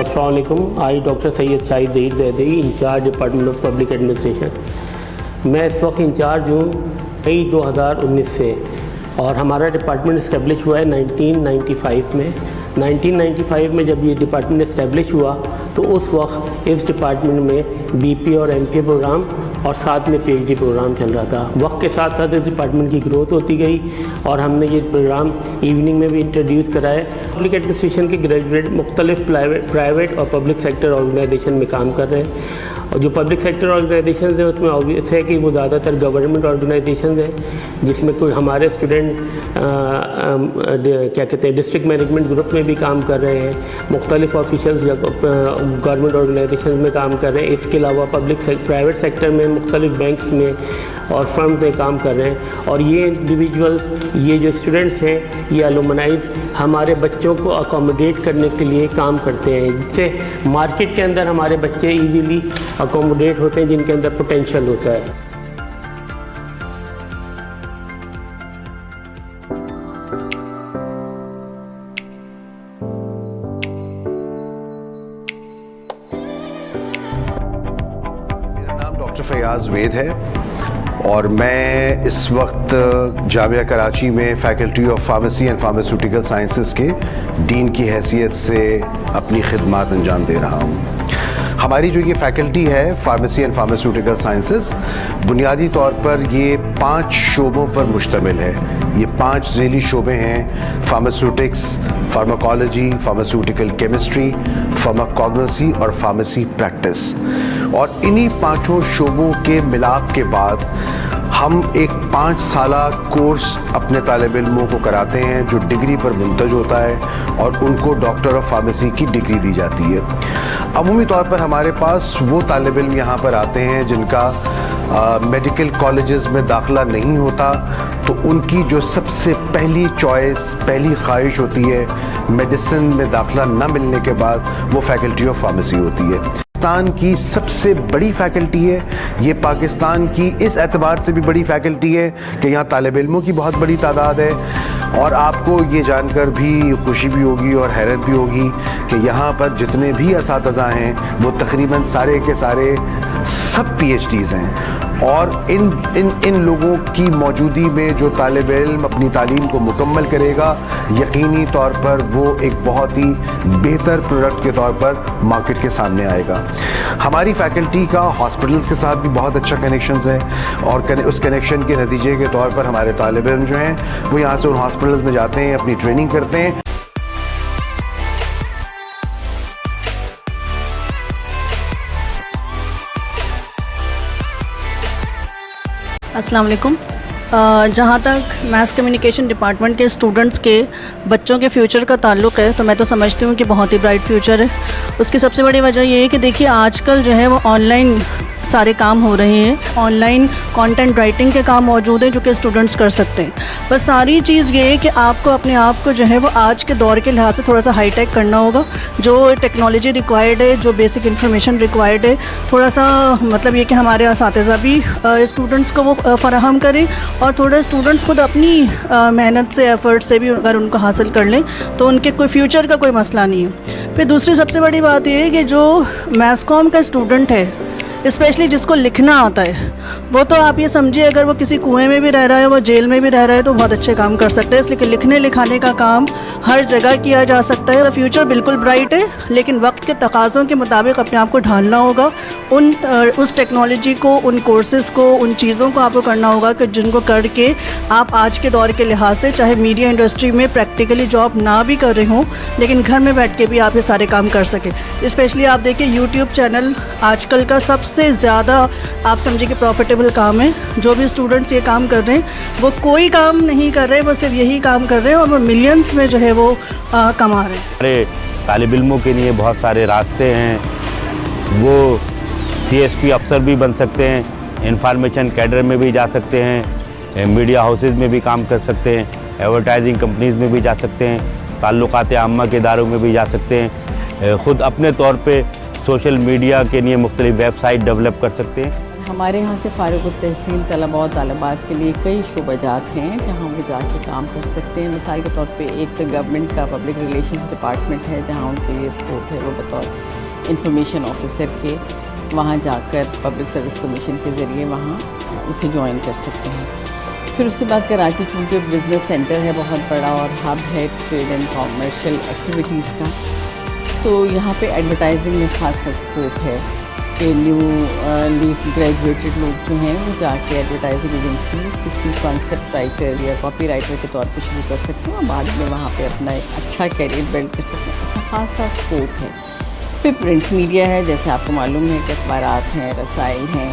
अस्सलाम वालेकुम। I doctor Syed Shahid Zaheer Zaidi, incharge department of public administration. मैं इस वक्त इंचार्ज हूँ मई 2019 से, और हमारा डिपार्टमेंट इस्टेब्लिश हुआ है 1995 में। 1995 में जब ये डिपार्टमेंट इस्टेब्लिश हुआ तो उस वक्त इस डिपार्टमेंट में बीपी और एमपीए प्रोग्राम और साथ में पीएचडी प्रोग्राम चल रहा था। वक्त के साथ साथ इस डिपार्टमेंट की ग्रोथ होती गई और हमने ये प्रोग्राम इवनिंग में भी इंट्रोड्यूस कराए। पब्लिक एडमिनिस्ट्रेशन के ग्रेजुएट मुख्तलिफ प्राइवेट और पब्लिक सेक्टर ऑर्गेनाइजेशन में काम कर रहे हैं, और जो पब्लिक सेक्टर ऑर्गेनाइजेशन है उसमें ऑब्वियस है कि वो ज़्यादातर गवर्नमेंट ऑर्गेनाइजेशन हैं, जिसमें कुछ हमारे स्टूडेंट क्या कहते हैं डिस्ट्रिक्ट मैनेजमेंट ग्रुप में भी काम कर रहे हैं, मुख्तलिफ ऑफिशियल्स गवर्नमेंट ऑर्गेनाइजेशन में काम कर रहे हैं। इसके अलावा प्राइवेट सेक्टर में मुख्तलिफ बैंक्स में और फर्म में काम कर रहे हैं। और ये इंडिविजुअल्स, ये जो स्टूडेंट्स हैं, ये अलुमनाइज हमारे बच्चों को अकोमोडेट करने के लिए काम करते हैं, जिससे मार्केट के अंदर हमारे बच्चे ईजीली अकोमोडेट होते हैं जिनके अंदर पोटेंशियल होता है। मेरा नाम डॉक्टर फयाज़ वेद है और मैं इस वक्त जामिया कराची में faculty of pharmacy and pharmaceutical sciences के डीन की हैसियत से अपनी खिदमत अंजाम दे रहा हूँ। हमारी जो ये फैकल्टी है फार्मेसी एंड फार्मास्यूटिकल साइंसेस, बुनियादी तौर पर ये 5 शोबों पर मुश्तमिल है। ये 5 ज़ेली शोबे हैं: pharmaceutics, pharmacology, pharmaceutical chemistry, pharmacognosy और फार्मेसी प्रैक्टिस। और इन्हीं 5 शोबों के मिलाप के बाद हम एक 5 साला कोर्स अपने तालिब इल्मों को कराते हैं जो डिग्री पर मुंतज होता है और उनको डॉक्टर ऑफ फार्मेसी की डिग्री दी जाती है। अमूमी तौर पर हमारे पास वो तालिब इल्म यहाँ पर आते हैं जिनका मेडिकल कॉलेजेस में दाखिला नहीं होता, तो उनकी जो सबसे पहली चॉइस, पहली ख्वाहिश होती है मेडिसिन में दाखिला न मिलने के बाद, वो फैकल्टी ऑफ फार्मेसी होती है। पाकिस्तान की सबसे बड़ी फैकल्टी है ये, पाकिस्तान की इस एतबार से भी बड़ी फैकल्टी है कि यहाँ तालिब इल्मों की बहुत बड़ी तादाद है। और आपको ये जानकर भी खुशी भी होगी और हैरत भी होगी कि यहाँ पर जितने भी असातिज़ा हैं वो तकरीबन सारे के सारे सब PhDs हैं। और इन लोगों की मौजूदगी में जो तालिब इल्म अपनी तालीम को मुकम्मल करेगा, यकीनी तौर पर वो एक बहुत ही बेहतर प्रोडक्ट के तौर पर मार्केट के सामने आएगा। हमारी फैकल्टी का हॉस्पिटल्स के साथ भी बहुत अच्छा कनेक्शंस है, और उस कनेक्शन के नतीजे के तौर पर हमारे तालिब इल्म जो हैं वो यहाँ से उन हॉस्पिटल्स में जाते हैं, अपनी ट्रेनिंग करते हैं। अस्सलाम वालेकुम। जहाँ तक मैथ्स कम्युनिकेशन डिपार्टमेंट के स्टूडेंट्स के बच्चों के फ्यूचर का ताल्लुक़ है, तो मैं तो समझती हूँ कि बहुत ही ब्राइट फ्यूचर है। उसकी सबसे बड़ी वजह ये है कि देखिए आजकल जो है वो ऑनलाइन सारे काम हो रहे हैं, ऑनलाइन कंटेंट राइटिंग के काम मौजूद हैं जो कि स्टूडेंट्स कर सकते हैं। बस सारी चीज़ ये है कि आपको अपने आप को जो है वो आज के दौर के लिहाज से थोड़ा सा हाईटेक करना होगा। जो टेक्नोलॉजी रिक्वायर्ड है, जो बेसिक इन्फॉर्मेशन रिक्वायर्ड है, थोड़ा सा मतलब ये कि हमारे असातिज़ा भी स्टूडेंट्स को वो फराहम करें, और थोड़े स्टूडेंट्स खुद अपनी मेहनत से, एफर्ट से भी अगर उनको हासिल कर लें तो उनके कोई फ्यूचर का कोई मसला नहीं है। फिर दूसरी सबसे बड़ी बात ये है कि जो मैथ्स कॉम का स्टूडेंट है, स्पेशली जिसको लिखना आता है, वो तो आप ये समझिए अगर वो किसी कुएं में भी रह रहा है, वो जेल में भी रह रहा है, तो बहुत अच्छे काम कर सकते हैं। इसलिए लिखने लिखाने का काम हर जगह किया जा सकता है। फ्यूचर बिल्कुल ब्राइट है, लेकिन वक्त के तकाज़ों के मुताबिक अपने आप को ढालना होगा। उस टेक्नोलॉजी को, उन कोर्सेज़ को, उन चीज़ों को आपको करना होगा कि जिनको करके आप आज के दौर के लिहाज से, चाहे मीडिया इंडस्ट्री में प्रैक्टिकली जॉब ना भी कर रहे हों, लेकिन घर में बैठ के भी आप ये सारे काम कर सकें। स्पेशली आप देखिए यूट्यूब चैनल आजकल का सबसे ज़्यादा आप समझिए कि प्रॉफिटेबल काम है। जो भी स्टूडेंट्स ये काम कर रहे हैं वो कोई काम नहीं कर रहे, वो सिर्फ यही काम कर रहे हैं और वो मिलियंस में जो है वो कमा रहे हैं। हमारे तालिब इल्मों के लिए बहुत सारे रास्ते हैं। वो CSP अफसर भी बन सकते हैं, इंफॉर्मेशन कैडर में भी जा सकते हैं, मीडिया हाउसेज में भी काम कर सकते हैं, एडवर्टाइजिंग कंपनीज़ में भी जा सकते हैं, ताल्लुकात आम्मा के इदारों में भी जा सकते हैं, ख़ुद अपने तौर पे सोशल मीडिया के लिए मुख्तलिफ वेबसाइट डेवलप कर सकते हैं। ہمارے یہاں سے فارغ التحصیل طلباء و طالبات کے لیے کئی شعبہ جات ہیں جہاں وہ جا کے کام کر سکتے ہیں. مثال کے طور پہ ایک تو گورنمنٹ کا پبلک ریلیشنز ڈپارٹمنٹ ہے جہاں ان کے لیے اسکوپ ہے وہ بطور انفارمیشن آفیسر کے وہاں جا کر پبلک سروس کمیشن کے ذریعے وہاں اسے جوائن کر سکتے ہیں. پھر اس کے بعد کراچی چونکہ بزنس سینٹر ہے بہت بڑا اور ہب ہے ٹریڈ اینڈ کامرشل ایکٹیویٹیز کا، تو یہاں پہ ایڈورٹائزنگ میں خاصا اسکوپ ہے کہ نیو گریجویٹڈ لوگ جو ہیں وہ جا کے ایڈورٹائزنگ ایجنسی کسی کانسیپٹ رائٹر یا کاپی رائٹر کے طور پہ شروع کر سکتے ہیں اور بعد میں وہاں پہ اپنا ایک اچھا کیریئر بلڈ کر سکتے ہیں. اچھا خاصا اسکوپ ہے. پھر پرنٹ میڈیا ہے، جیسے آپ کو معلوم ہے کہ اخبارات ہیں، رسائل ہیں،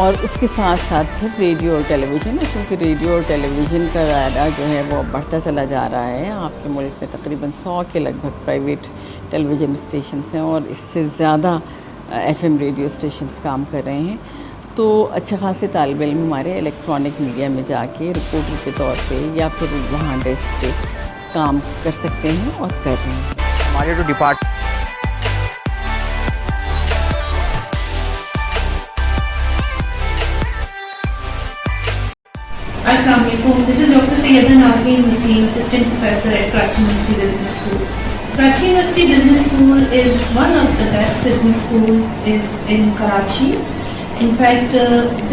اور اس کے ساتھ ساتھ پھر ریڈیو اور ٹیلی ویژن ہے، کیونکہ ریڈیو اور ٹیلی ویژن کا دائرہ جو ہے وہ بڑھتا چلا جا رہا ہے. آپ کے ملک میں تقریباً 100 کے لگ بھگ پرائیویٹ ٹیلی ویژن اسٹیشنس ہیں اور اس سے زیادہ ایف ایم ریڈیو اسٹیشنس کام کر رہے ہیں. تو اچھے خاصے طالب علم ہمارے الیکٹرانک میڈیا میں جا کے رپورٹر کے طور پہ یا پھر وہاں ڈیسک پہ کام کر سکتے ہیں اور کر رہے ہیں. ہمارے جو ڈپارٹمنٹ السلام علیکم. This is doctor Syeda Nazneen Waseem, assistant professor at Karachi university business school. Karachi University Business School is one of the best business schools is in Karachi. In fact,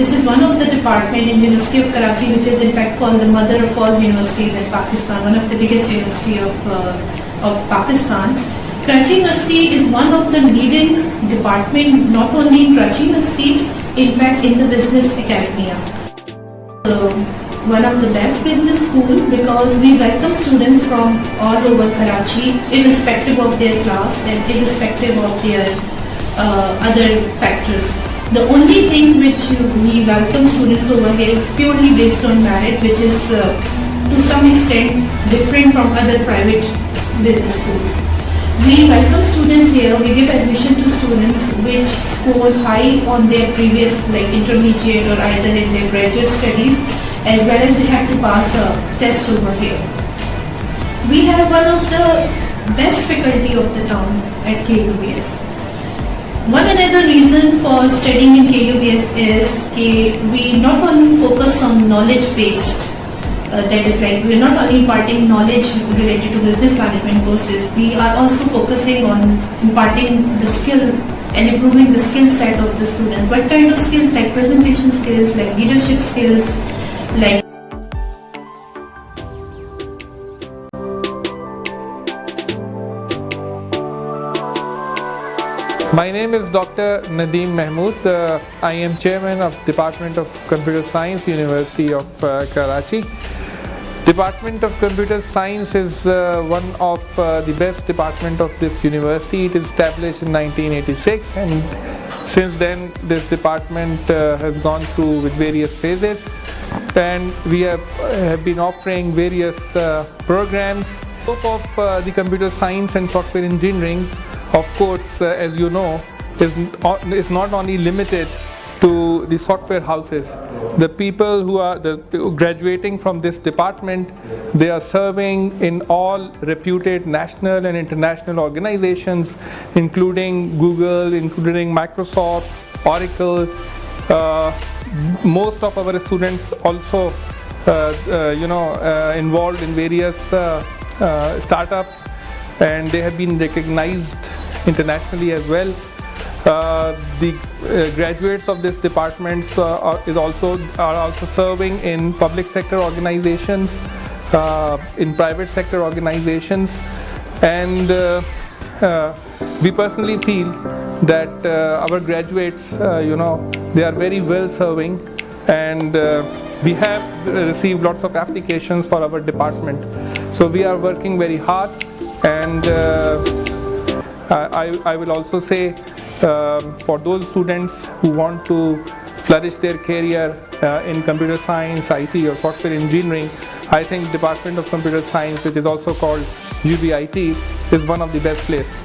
this is one of the department in University of Karachi, which is in fact called the mother of all universities in Pakistan, one of the biggest university of Pakistan. Karachi University is one of the leading department, not only in Karachi University, in fact in the business academia. One of the best business school because we welcome students from all over Karachi, irrespective of their class and irrespective of their other factors. The only thing which we welcome students over here is purely based on merit, which is to some extent different from other private business schools. We welcome students here. We give admission to students which score high on their previous like intermediate or either in their graduate studies, as well as they have to pass a test over here. We have one of the best faculty of the town at KUBS. One another reason for studying in KUBS is that we not only focus on knowledge based, that is like we are not only imparting knowledge related to business management courses, we are also focusing on imparting the skill and improving the skill set of the students. What kind of skills? Like presentation skills, like leadership skills, like My name is Dr. Nadeem Mahmood. I am chairman of Department of Computer Science, University of Karachi. Department of Computer Science is one of the best department of this university. It is established in 1986 and since then this department has gone through with various phases and we have been offering various programs. Scope of the computer science and software engineering, of course, as you know, is not only limited to the software houses. The people who are graduating from this department, they are serving in all reputed national and international organizations, including Google, including Microsoft, Oracle. Most of our students also, involved in various startups, and they have been recognized internationally as well. The graduates of this department are also serving in public sector organizations, in private sector organizations, and we personally feel that our graduates, they are very well serving, and we have received lots of applications for our department. So we are working very hard, and I will also say for those students who want to flourish their career in computer science, IT or software engineering, I think Department of Computer Science, which is also called UBIT, is one of the best places.